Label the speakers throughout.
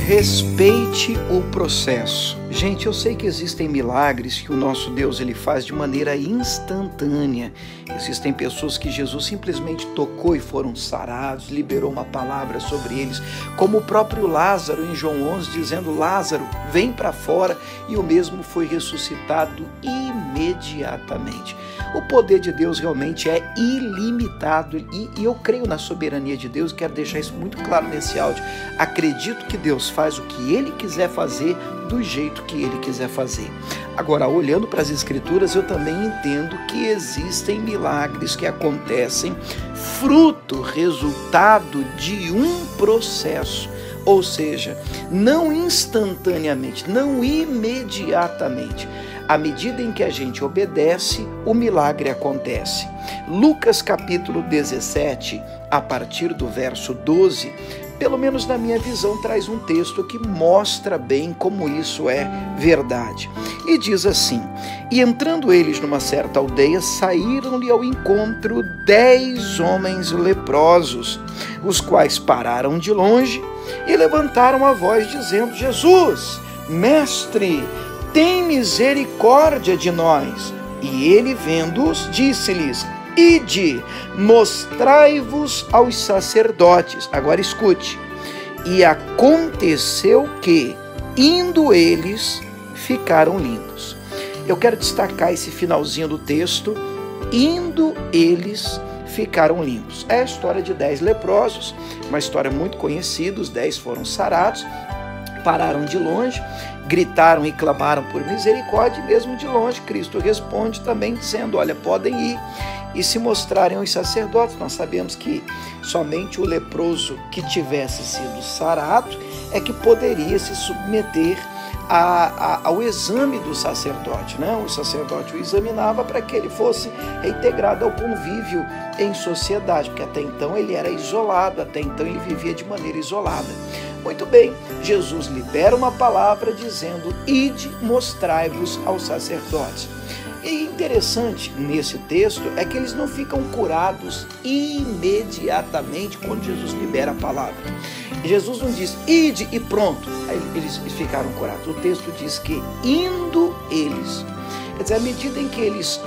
Speaker 1: Respeite o processo. Gente, eu sei que existem milagres que o nosso Deus ele faz de maneira instantânea. Existem pessoas que Jesus simplesmente tocou e foram sarados, liberou uma palavra sobre eles, como o próprio Lázaro em João 11, dizendo: Lázaro, vem para fora, e o mesmo foi ressuscitado imediatamente. O poder de Deus realmente é ilimitado e eu creio na soberania de Deus. Quero deixar isso muito claro nesse áudio. Acredito que Deus faz o que Ele quiser fazer do jeito que Ele quiser fazer. Agora, olhando para as Escrituras, eu também entendo que existem milagres que acontecem fruto, resultado de um processo. Ou seja, não instantaneamente, não imediatamente. À medida em que a gente obedece, o milagre acontece. Lucas capítulo 17, a partir do verso 12, pelo menos na minha visão, traz um texto que mostra bem como isso é verdade. E diz assim: E entrando eles numa certa aldeia, saíram-lhe ao encontro 10 homens leprosos, os quais pararam de longe e levantaram a voz, dizendo: Jesus, mestre, tem misericórdia de nós. E ele, vendo-os, disse-lhes: Ide, mostrai-vos aos sacerdotes. Agora escute. E aconteceu que, indo eles, ficaram limpos. Eu quero destacar esse finalzinho do texto. Indo eles, ficaram limpos. É a história de 10 leprosos, uma história muito conhecida. Os 10 foram sarados, pararam de longe, gritaram e clamaram por misericórdia, e mesmo de longe Cristo responde também dizendo: olha, podem ir e se mostrarem aos sacerdotes. Nós sabemos que somente o leproso que tivesse sido sarado é que poderia se submeter ao exame do sacerdote, né? O sacerdote o examinava para que ele fosse reintegrado ao convívio em sociedade, porque até então ele era isolado, até então ele vivia de maneira isolada. Muito bem, Jesus libera uma palavra dizendo: Ide, mostrai-vos aos sacerdotes. E interessante nesse texto é que eles não ficam curados imediatamente quando Jesus libera a palavra. Jesus não diz: ide e pronto, aí eles ficaram curados. O texto diz que indo eles, quer dizer, à medida em que eles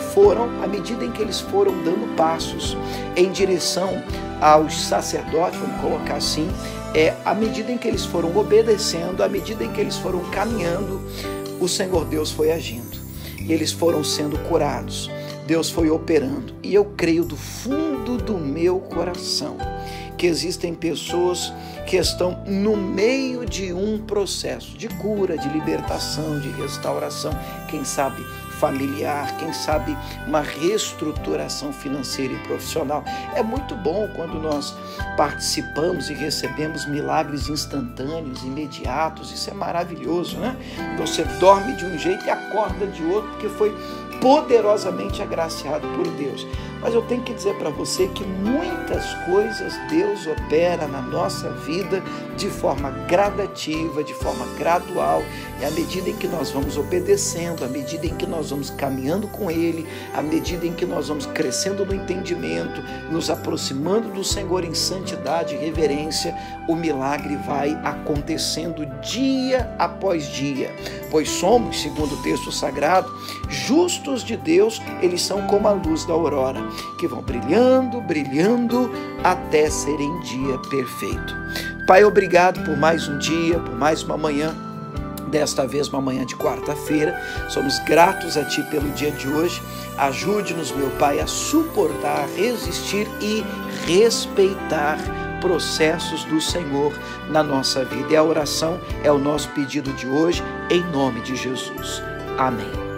Speaker 1: foram dando passos em direção aos sacerdotes, vamos colocar assim, à medida em que eles foram obedecendo, à medida em que eles foram caminhando, o Senhor Deus foi agindo. E eles foram sendo curados. Deus foi operando. E eu creio do fundo do meu coração que existem pessoas que estão no meio de um processo de cura, de libertação, de restauração, quem sabe familiar, quem sabe uma reestruturação financeira e profissional. É muito bom quando nós participamos e recebemos milagres instantâneos, imediatos. Isso é maravilhoso, né? Você dorme de um jeito e acorda de outro, porque foi poderosamente agraciado por Deus. Mas eu tenho que dizer para você que muitas coisas Deus opera na nossa vida de forma gradativa, de forma gradual, e à medida em que nós vamos obedecendo, à medida em que nós vamos caminhando com Ele, à medida em que nós vamos crescendo no entendimento, nos aproximando do Senhor em santidade e reverência, o milagre vai acontecendo dia após dia. Pois somos, segundo o texto sagrado, justos de Deus, eles são como a luz da aurora, que vão brilhando, brilhando, até serem dia perfeito. Pai, obrigado por mais um dia, por mais uma manhã, desta vez uma manhã de quarta-feira. Somos gratos a Ti pelo dia de hoje. Ajude-nos, meu Pai, a suportar, resistir e respeitar processos do Senhor na nossa vida. E a oração é o nosso pedido de hoje, em nome de Jesus. Amém.